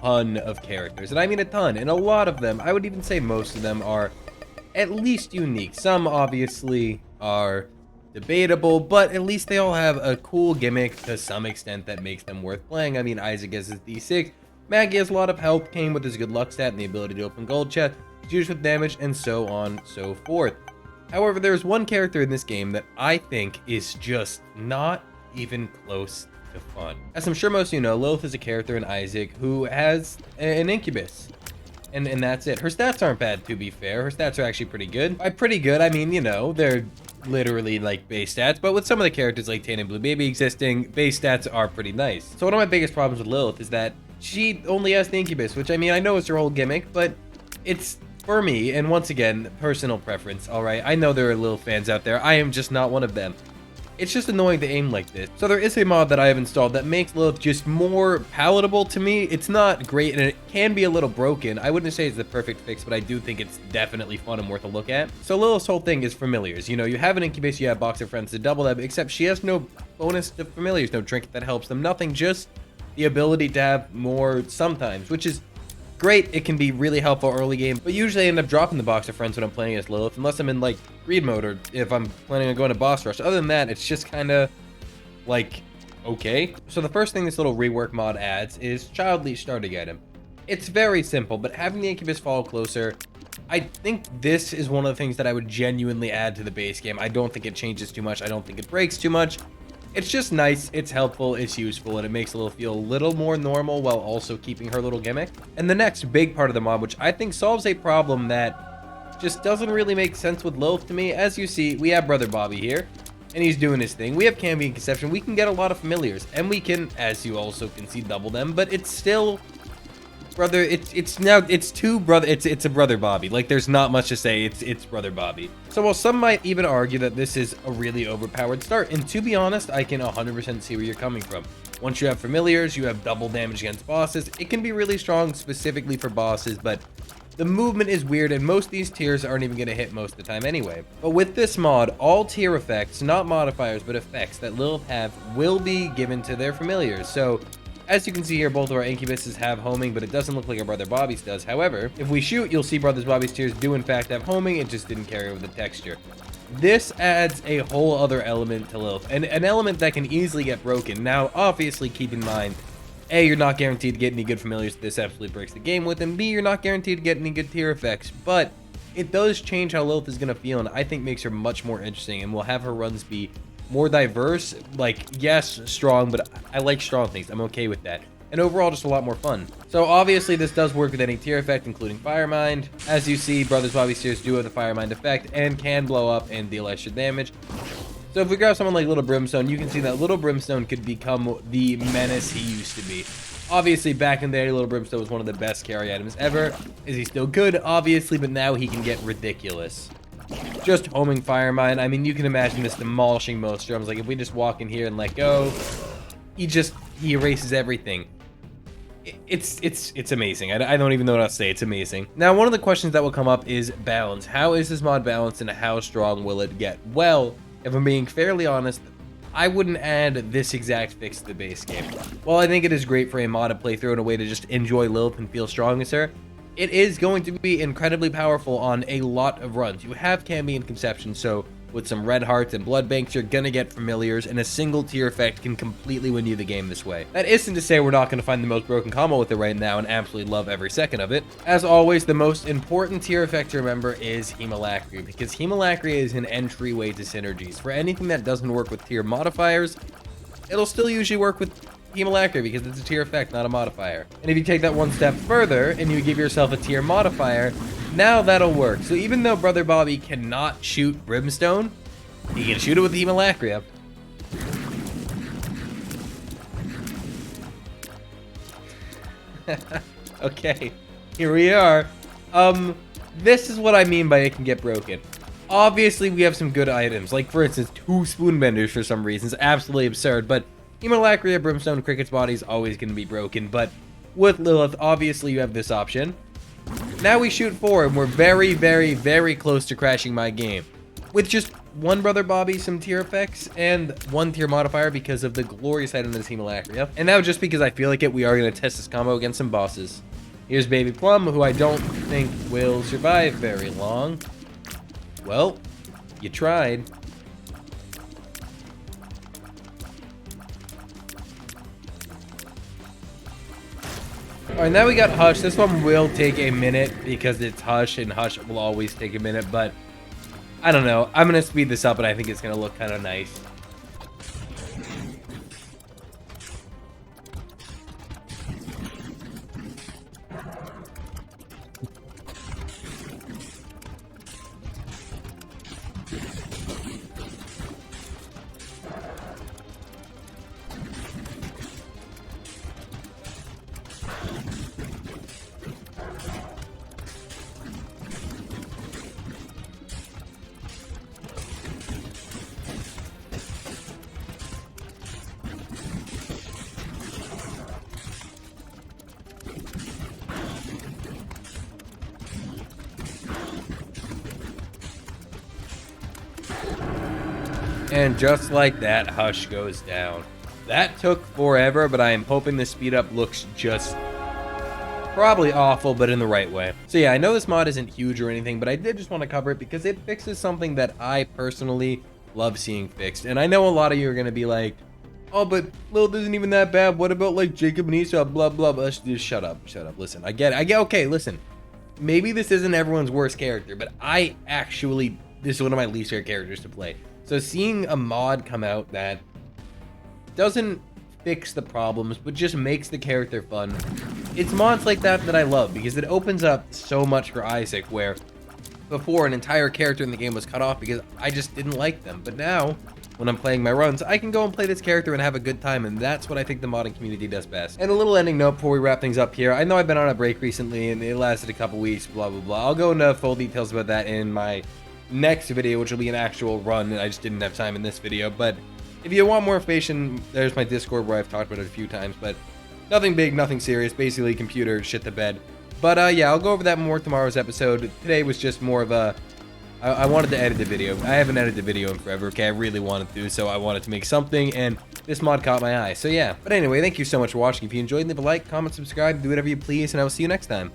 ton of characters, and I mean a ton, and a lot of them, I would even say most of them, are at least unique. Some obviously are debatable, but at least they all have a cool gimmick to some extent that makes them worth playing. I mean, Isaac has his D6, Maggie has a lot of help, came with his good luck stat and the ability to open gold chest, Juice with damage, and so on so forth. However, there's one character in this game that I think is just not even close to fun. As I'm sure most of you know, Lilith is a character in Isaac who has an incubus. And that's it. Her stats aren't bad, to be fair. Her stats are actually pretty good. By pretty good, I mean, you know, they're literally like base stats, but with some of the characters like Tan and Blue Baby existing, base stats are pretty nice. So one of my biggest problems with Lilith is that she only has the incubus, which I mean, I know it's her whole gimmick, but it's, for me, and once again, personal preference, alright? I know there are Lilith fans out there. I am just not one of them. It's just annoying to aim like this. So there is a mod that I have installed that makes Lilith just more palatable to me. It's not great, and it can be a little broken. I wouldn't say it's the perfect fix, but I do think it's definitely fun and worth a look at. So Lilith's whole thing is familiars. You know, you have an incubus, you have Box of Friends to double them, except she has no bonus to familiars, no trinket that helps them, nothing, just the ability to have more sometimes, which is great. It can be really helpful early game, but usually I end up dropping the Box of Friends when I'm playing as Lilith, unless I'm in like greed mode or if I'm planning on going to boss rush. Other than that, it's just kind of like, okay. So the first thing this little rework mod adds is Child Leash starting item. It's very simple, but having the incubus follow closer, I think this is one of the things that I would genuinely add to the base game. I don't think it changes too much. I don't think it breaks too much. It's just nice, it's helpful, it's useful, and it makes Lilith feel a little more normal while also keeping her little gimmick. And the next big part of the mod, which I think solves a problem that just doesn't really make sense with Lilith to me. As you see, we have Brother Bobby here, and he's doing his thing. We have Canby and Conception. We can get a lot of familiars, and we can, as you also can see, double them, but it's still... Brother, it's a Brother Bobby. Like, there's not much to say. It's Brother Bobby. So while some might even argue that this is a really overpowered start, and to be honest, I can 100% see where you're coming from. Once you have familiars, you have double damage against bosses. It can be really strong specifically for bosses, but the movement is weird, and most of these tiers aren't even going to hit most of the time anyway. But with this mod, all tier effects, not modifiers, but effects that Lilith have will be given to their familiars. So as you can see here, both of our incubuses have homing, but it doesn't look like our Brother Bobby's does. However, if we shoot, you'll see Brother Bobby's tiers do in fact have homing, it just didn't carry over the texture. This adds a whole other element to Lilith, and an element that can easily get broken. Now, obviously, keep in mind, A, you're not guaranteed to get any good familiars. This absolutely breaks the game with, and B, you're not guaranteed to get any good tier effects, but it does change how Lilith is going to feel, and I think makes her much more interesting, and will have her runs be more diverse. Like, yes, strong, but I like strong things. I'm okay with that. And overall, just a lot more fun. So obviously, this does work with any tier effect, including Fire Mind. As you see, Brothers Bobby's tiers do have the Fire Mind effect and can blow up and deal extra damage. So if we grab someone like Little Brimstone, you can see that Little Brimstone could become the menace he used to be. Obviously, back in the day, Little Brimstone was one of the best carry items ever. Is he still good? Obviously, but now he can get ridiculous. Just homing Fire Mine. I mean, you can imagine this demolishing most drums. Like, if we just walk in here and let go, he erases everything. It's amazing. I don't even know what else to say. It's amazing. Now, one of the questions that will come up is balance. How is this mod balanced, and how strong will it get? Well, if I'm being fairly honest, I wouldn't add this exact fix to the base game. While I think it is great for a modded playthrough and a way to just enjoy Lilith and feel strong as her, it is going to be incredibly powerful on a lot of runs. You have Canby and Conception, so with some red hearts and blood banks, you're gonna get familiars, and a single tier effect can completely win you the game this way. That isn't to say we're not gonna find the most broken combo with it right now and absolutely love every second of it. As always, the most important tier effect to remember is Hemolacria, because Hemolacria is an entryway to synergies. For anything that doesn't work with tier modifiers, it'll still usually work with Hemolacria because it's a tier effect, not a modifier. And if you take that one step further and you give yourself a tier modifier, now that'll work. So even though Brother Bobby cannot shoot Brimstone, he can shoot it with Hemolacria. Okay, here we are. This is what I mean by it can get broken. Obviously, we have some good items, like for instance, 2 Spoonbenders for some reasons, absolutely absurd, but Hemolacria, Brimstone, Cricket's body is always going to be broken, but with Lilith, obviously you have this option. Now we shoot 4, and we're very, very, very close to crashing my game. With just one Brother Bobby some tier effects and one tier modifier because of the glorious item that is Hemolacria. And now just because I feel like it, we are going to test this combo against some bosses. Here's Baby Plum, who I don't think will survive very long. Well, you tried. Alright, now we got Hush. This one will take a minute because it's Hush, and Hush will always take a minute, but I don't know. I'm going to speed this up, and I think it's going to look kind of nice. And just like that, Hush goes down. That took forever, but I am hoping the speed up looks just probably awful, but in the right way. So yeah, I know this mod isn't huge or anything, but I did just want to cover it because it fixes something that I personally love seeing fixed. And I know a lot of you are going to be like, oh, but Lilith isn't even that bad. What about like Jacob and Esau, blah, blah, blah. Just shut up. Listen, I get, okay, listen. Maybe this isn't everyone's worst character, but this is one of my least favorite characters to play. So seeing a mod come out that doesn't fix the problems, but just makes the character fun, it's mods like that that I love, because it opens up so much for Isaac, where before an entire character in the game was cut off because I just didn't like them. But now, when I'm playing my runs, I can go and play this character and have a good time, and that's what I think the modding community does best. And a little ending note before we wrap things up here. I know I've been on a break recently, and it lasted a couple weeks, blah, blah, blah. I'll go into full details about that in my next video, which will be an actual run. I just didn't have time in this video, but if you want more information, there's my Discord where I've talked about it a few times, but nothing big, nothing serious, basically computer shit the bed. But yeah, I'll go over that more tomorrow's episode. Today was just more of a, I wanted to edit the video. I haven't edited the video in forever, okay? I really wanted to, so I wanted to make something, and this mod caught my eye. So yeah, but anyway, thank you so much for watching. If you enjoyed, leave a like, comment, subscribe, do whatever you please, and I will see you next time.